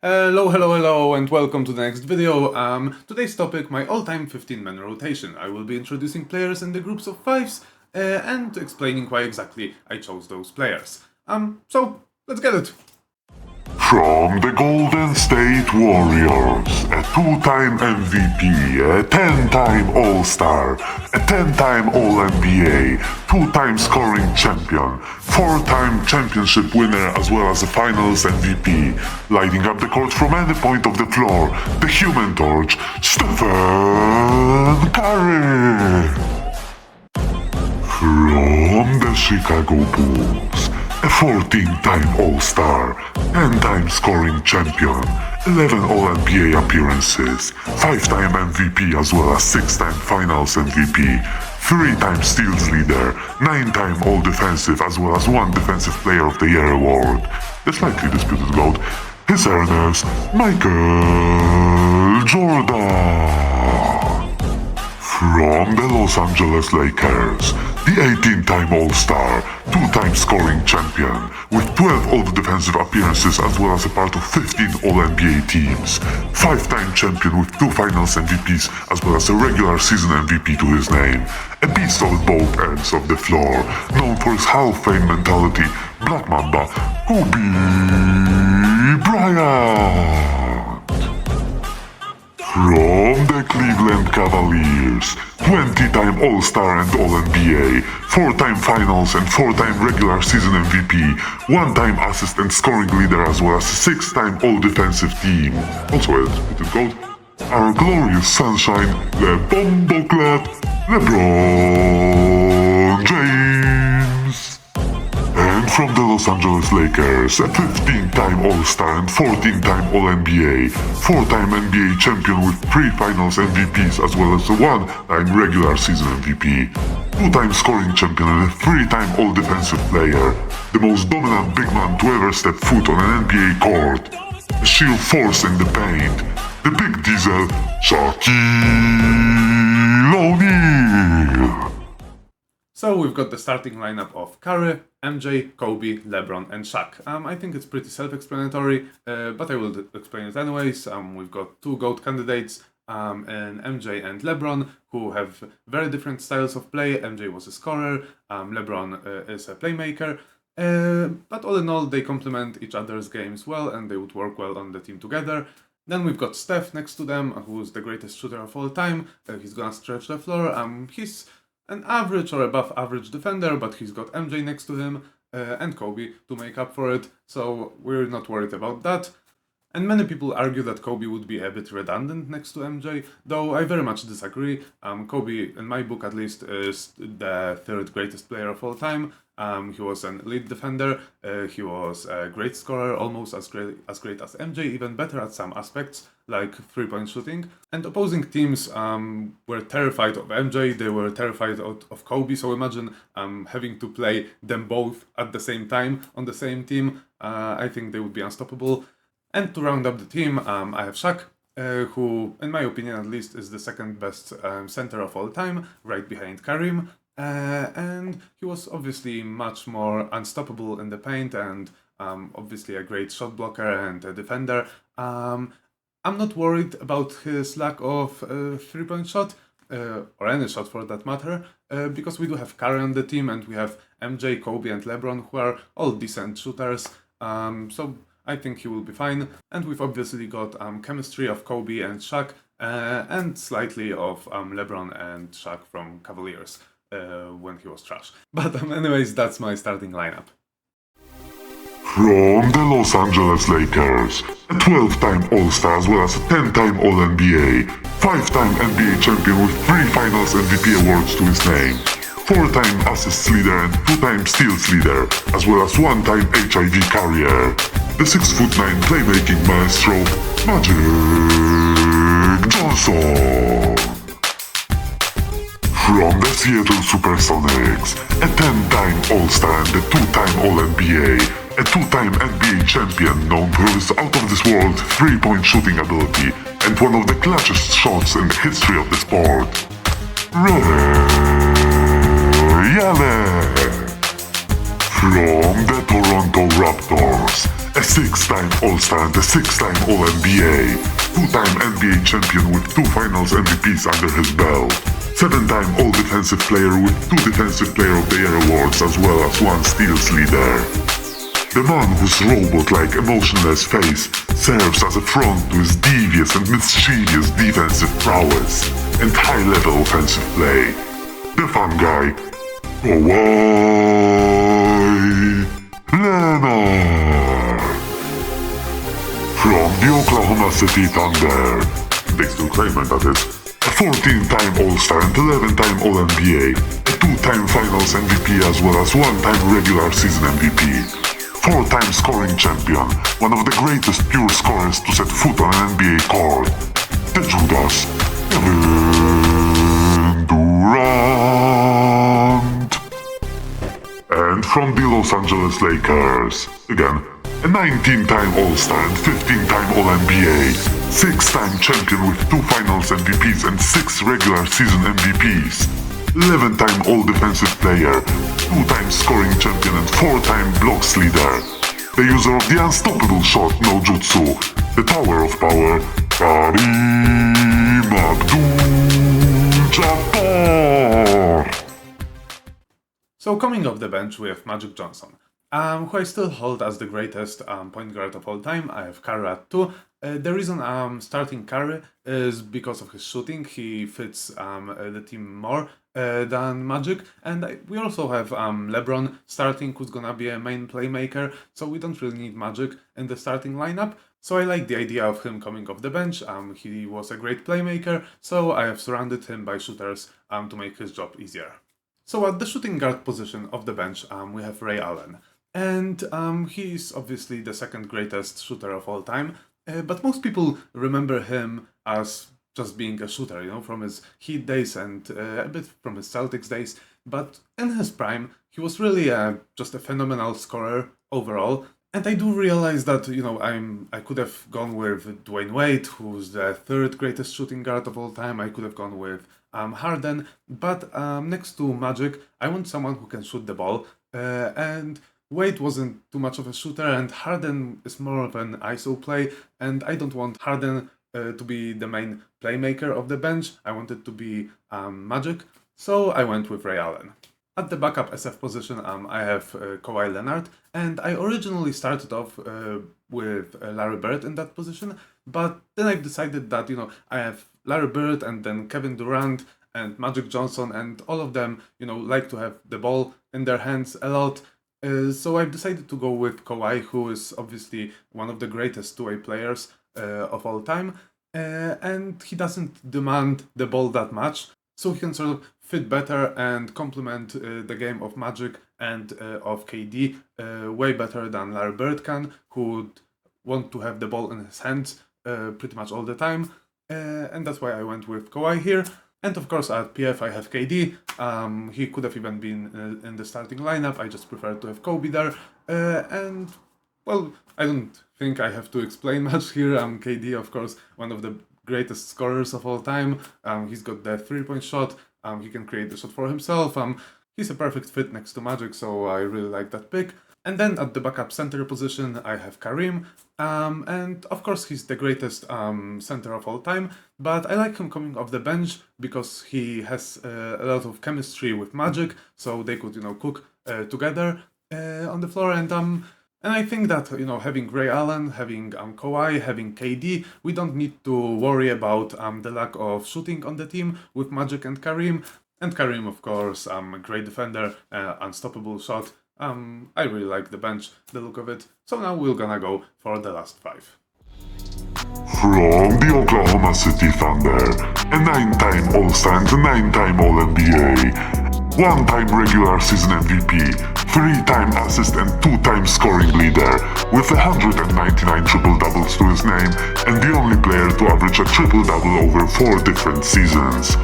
Hello, and welcome to the next video. Today's topic, my all-time 15-man rotation. I will be introducing players in the groups of fives and explaining why exactly I chose those players. So, let's get it. From the Golden State Warriors, a 2-time MVP, a 10-time All-Star, a 10-time All-NBA, 2-time scoring champion, 4-time championship winner as well as a finals MVP, lighting up the court from any point of the floor, the Human Torch, Stephen Curry! From the Chicago Bulls, a 14-time All-Star, 10-time scoring champion, 11 All-NBA appearances, 5-time MVP as well as 6-time Finals MVP, 3-time Steals leader, 9-time All-Defensive as well as 1 Defensive Player of the Year award, the slightly disputed GOAT, His Highness Michael Jordan. From the Los Angeles Lakers, the 18-time All-Star, 2-time scoring champion, with 12 All-Defensive appearances as well as a part of 15 All-NBA teams, 5-time champion with 2 Finals MVPs as well as a regular season MVP to his name, a beast on both ends of the floor, known for his Hall of Fame mentality, Black Mamba, Kobe Bryant. From the Cleveland Cavaliers, 20-time All-Star and All-NBA, 4-time Finals and 4-time regular season MVP, 1-time assist and scoring leader as well as a 6-time All-Defensive team, also a disputed GOAT, our glorious sunshine, the Bomboclat, LeBron James. And from the Los Angeles Lakers, a 15-time All-Star and 14-time All-NBA, 4-time NBA champion with 3 Finals MVPs as well as a 1-time regular season MVP, 2-time scoring champion and a 3-time All-Defensive player, the most dominant big man to ever step foot on an NBA court, a sheer force in the paint, the Big Diesel, Shaquille O'Neal. So we've got the starting lineup of Curry, MJ, Kobe, LeBron, and Shaq. I think it's pretty self-explanatory, but I will explain it anyways. We've got 2 GOAT candidates, and MJ and LeBron, who have very different styles of play. MJ was a scorer, LeBron is a playmaker, but all in all they complement each other's games well and they would work well on the team together. Then we've got Steph next to them, who's the greatest shooter of all time. He's gonna stretch the floor. He's an average or above average defender, but he's got MJ next to him and Kobe to make up for it, so we're not worried about that. And many people argue that Kobe would be a bit redundant next to MJ, though I very much disagree. Kobe, in my book at least, is the 3rd greatest player of all time. He was an elite defender, he was a great scorer, almost as great as MJ, even better at some aspects, like 3-point shooting. And opposing teams were terrified of MJ, they were terrified of Kobe, so imagine having to play them both at the same time on the same team. I think they would be unstoppable. And to round up the team, I have Shaq, who, in my opinion at least, is the 2nd best center of all time, right behind Kareem. And he was obviously much more unstoppable in the paint and obviously a great shot blocker and a defender. I'm not worried about his lack of 3-point shot, or any shot for that matter, because we do have Curry on the team and we have MJ, Kobe and LeBron, who are all decent shooters, so I think he will be fine. And we've obviously got chemistry of Kobe and Shaq, and slightly of LeBron and Shaq from Cavaliers. When he was trash. But anyways, that's my starting lineup. From the Los Angeles Lakers, a 12-time All-Star as well as a 10-time All-NBA, 5-time NBA champion with 3 Finals MVP awards to his name, 4-time assists leader and 2-time steals leader, as well as 1-time HIV carrier, the 6'9" playmaking maestro, Magic Johnson. From the Seattle Supersonics, a 10-time All-Star and a 2-time All-NBA, a 2-time NBA champion known for his out-of-this-world 3-point shooting ability and one of the clutchest shots in the history of the sport, Ray Allen. From the Toronto Raptors, a 6-time All-Star and a 6-time All-NBA, 2-time NBA champion with 2 Finals MVPs under his belt, 7-time All-Defensive Player with 2 Defensive Player of the Year awards as well as 1 steals leader. The man whose robot-like emotionless face serves as a front to his devious and mischievous defensive prowess and high-level offensive play. The fun guy, Kawhi Leonard. From the Oklahoma City Thunder, they still claim it, that is, a 14-time All-Star and 11-time All-NBA, a 2-time Finals MVP as well as 1-time regular season MVP. 4-time scoring champion, one of the greatest pure scorers to set foot on an NBA court, the Judas, Kevin Durant. And from the Los Angeles Lakers, again, a 19-time All-Star and 15-time All-NBA, 6-time champion with 2 Finals MVPs and 6 regular season MVPs, 11-time All-Defensive Player, 2-time scoring champion and 4-time blocks leader, the user of the unstoppable shot no jutsu, the Tower of Power, Kareem Abdul-Jabbar. So coming off the bench we have Magic Johnson, who I still hold as the greatest point guard of all time. I have Curry at 2. The reason I'm starting Curry is because of his shooting. He fits the team more than Magic, and we also have LeBron starting, who's gonna be a main playmaker, so we don't really need Magic in the starting lineup. So I like the idea of him coming off the bench. He was a great playmaker, so I have surrounded him by shooters to make his job easier. So at the shooting guard position of the bench, we have Ray Allen. And he's obviously the second greatest shooter of all time, but most people remember him as just being a shooter, you know, from his Heat days and a bit from his Celtics days. But in his prime, he was really just a phenomenal scorer overall. And I do realize that, you know, I could have gone with Dwayne Wade, who's the third greatest shooting guard of all time. I could have gone with Harden, but next to Magic, I want someone who can shoot the ball. And Wade wasn't too much of a shooter, and Harden is more of an ISO play, and I don't want Harden to be the main playmaker of the bench. I want it to be Magic, so I went with Ray Allen. At the backup SF position, I have Kawhi Leonard, and I originally started off with Larry Bird in that position, but then I've decided that, you know, I have Larry Bird and then Kevin Durant and Magic Johnson, and all of them, you know, like to have the ball in their hands a lot. So I've decided to go with Kawhi, who is obviously one of the greatest two-way players of all time, and he doesn't demand the ball that much, so he can sort of fit better and complement the game of Magic and of KD way better than Larry Bird can, who would want to have the ball in his hands pretty much all the time, and that's why I went with Kawhi here. And of course at PF I have KD. He could have even been in the starting lineup. I just prefer to have Kobe there. And well, I don't think I have to explain much here. KD, of course, one of the greatest scorers of all time. He's got the 3-point shot. He can create the shot for himself. He's a perfect fit next to Magic, so I really like that pick. And then at the backup center position, I have Kareem. And of course, he's the greatest center of all time. But I like him coming off the bench because he has a lot of chemistry with Magic, so they could, you know, cook together on the floor. And I think that, you know, having Ray Allen, having Kawhi, having KD, we don't need to worry about the lack of shooting on the team with Magic and Kareem. And Kareem, of course, a great defender, unstoppable shot. I really like the bench, the look of it. So now we're gonna go for the last 5. From the Oklahoma City Thunder, a 9-time All-Star and a 9-time All-NBA, 1-time regular season MVP, 3-time assist and 2-time scoring leader, with 199 triple-doubles to his name, and the only player to average a triple-double over 4 different seasons.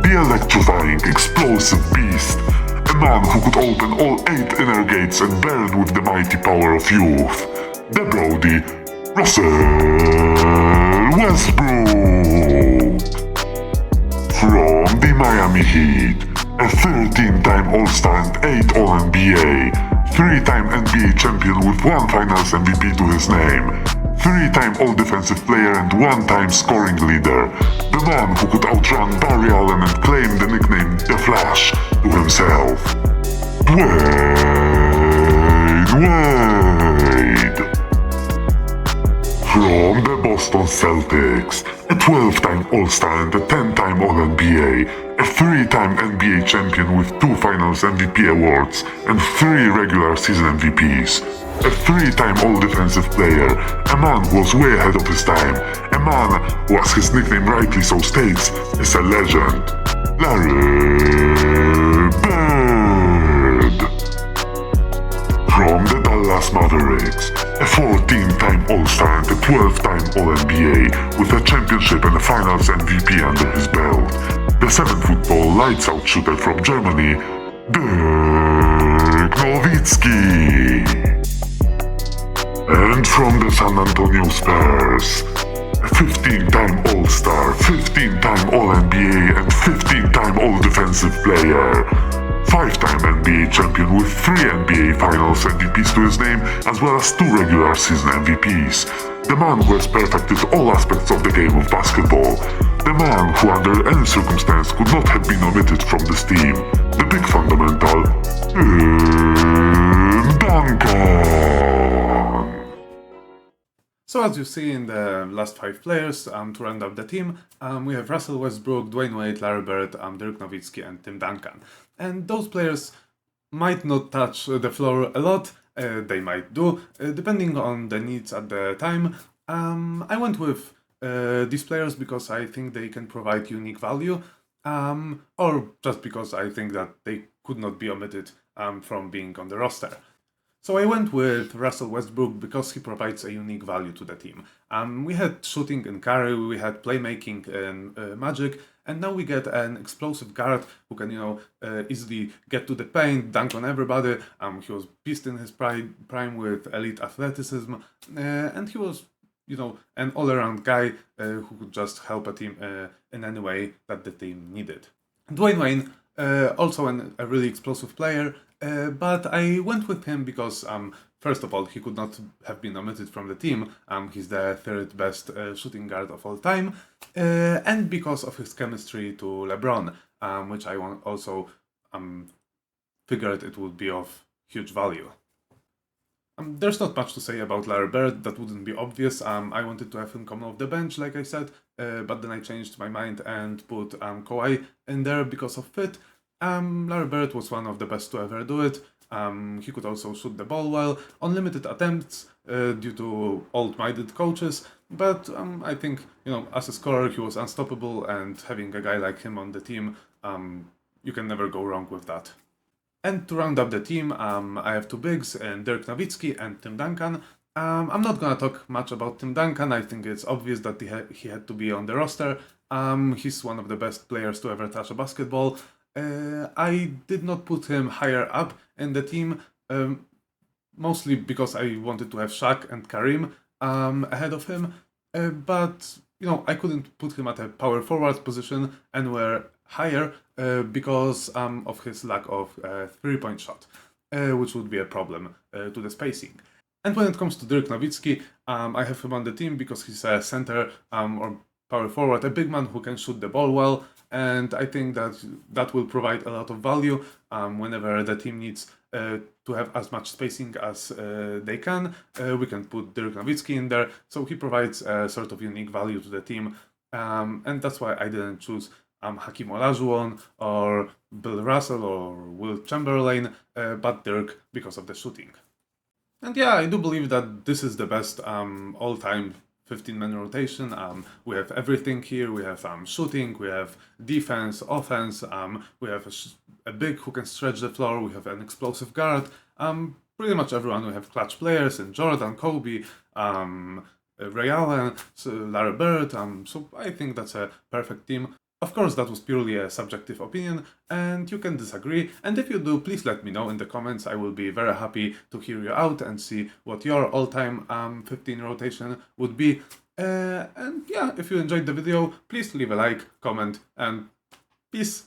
The electrifying, explosive beast, a man who could open all 8 inner gates and burn with the mighty power of youth, the Brody, Russell Westbrook. From the Miami Heat, a 13-time All-Star and 8 All-NBA, 3-time NBA champion with 1 Finals MVP to his name. 3-time All-Defensive Player and 1-time scoring leader. The man who could outrun Barry Allen and claim the nickname The Flash to himself. Dwayne Wade. From the Boston Celtics, a 12-time All-Star and a 10-time All-NBA, a 3-time NBA champion with 2 Finals MVP awards and 3 regular season MVPs, a 3-time All-Defensive Player, a man who was way ahead of his time, a man who, as his nickname rightly so states, is a legend, Larry Bird. From the Dallas Mavericks, a 14-time All-Star and a 12-time All-NBA with a championship and a Finals MVP under his belt, the 7-foot-tall lights-out shooter from Germany, Dirk Nowitzki. And from the San Antonio Spurs, a 15-time All-Star, 15-time All-NBA and 15-time All-Defensive Player, 5-time NBA champion with 3 NBA Finals MVPs to his name, as well as 2 regular season MVPs. The man who has perfected all aspects of the game of basketball. The man who under any circumstance could not have been omitted from this team. The big fundamental, Duncan. So as you see in the last 5 players, to round up the team, we have Russell Westbrook, Dwayne Wade, Larry Bird, Dirk Nowitzki and Tim Duncan. And those players might not touch the floor a lot, they might do, depending on the needs at the time. I went with these players because I think they can provide unique value, or just because I think that they could not be omitted from being on the roster. So I went with Russell Westbrook because he provides a unique value to the team. We had shooting in Curry, we had playmaking in Magic, and now we get an explosive guard who can, easily get to the paint, dunk on everybody. He was beast in his prime with elite athleticism, and he was, an all-around guy who could just help a team in any way that the team needed. Dwayne Wade, also a really explosive player, but I went with him because, first of all, he could not have been omitted from the team. He's the 3rd best shooting guard of all time, and because of his chemistry to LeBron, which I also figured it would be of huge value. There's not much to say about Larry Bird, that wouldn't be obvious. I wanted to have him come off the bench, like I said, but then I changed my mind and put Kawhi in there because of fit. Larry Bird was one of the best to ever do it. He could also shoot the ball well, on limited attempts due to old-minded coaches, but I think, as a scorer he was unstoppable, and having a guy like him on the team, you can never go wrong with that. And to round up the team, I have 2 bigs, Dirk Nowitzki and Tim Duncan. I'm not gonna talk much about Tim Duncan. I think it's obvious that he had to be on the roster. He's one of the best players to ever touch a basketball. I did not put him higher up in the team, mostly because I wanted to have Shaq and Kareem ahead of him, but I couldn't put him at a power forward position anywhere higher because of his lack of 3-point shot, which would be a problem to the spacing. And when it comes to Dirk Nowitzki, I have him on the team because he's a center or power forward, a big man who can shoot the ball well, and I think that will provide a lot of value whenever the team needs to have as much spacing as they can. We can put Dirk Nowitzki in there, so he provides a sort of unique value to the team, and that's why I didn't choose Hakeem Olajuwon or Bill Russell or Will Chamberlain, but Dirk because of the shooting. And yeah, I do believe that this is the best all-time 15-man rotation. We have everything here. We have shooting, we have defense, offense, we have a big who can stretch the floor, we have an explosive guard, pretty much everyone. We have clutch players in Jordan, Kobe, Ray Allen, Larry Bird, so I think that's a perfect team. Of course, that was purely a subjective opinion, and you can disagree, and if you do, please let me know in the comments. I will be very happy to hear you out and see what your all-time 15 rotation would be. And yeah, if you enjoyed the video, please leave a like, comment, and peace!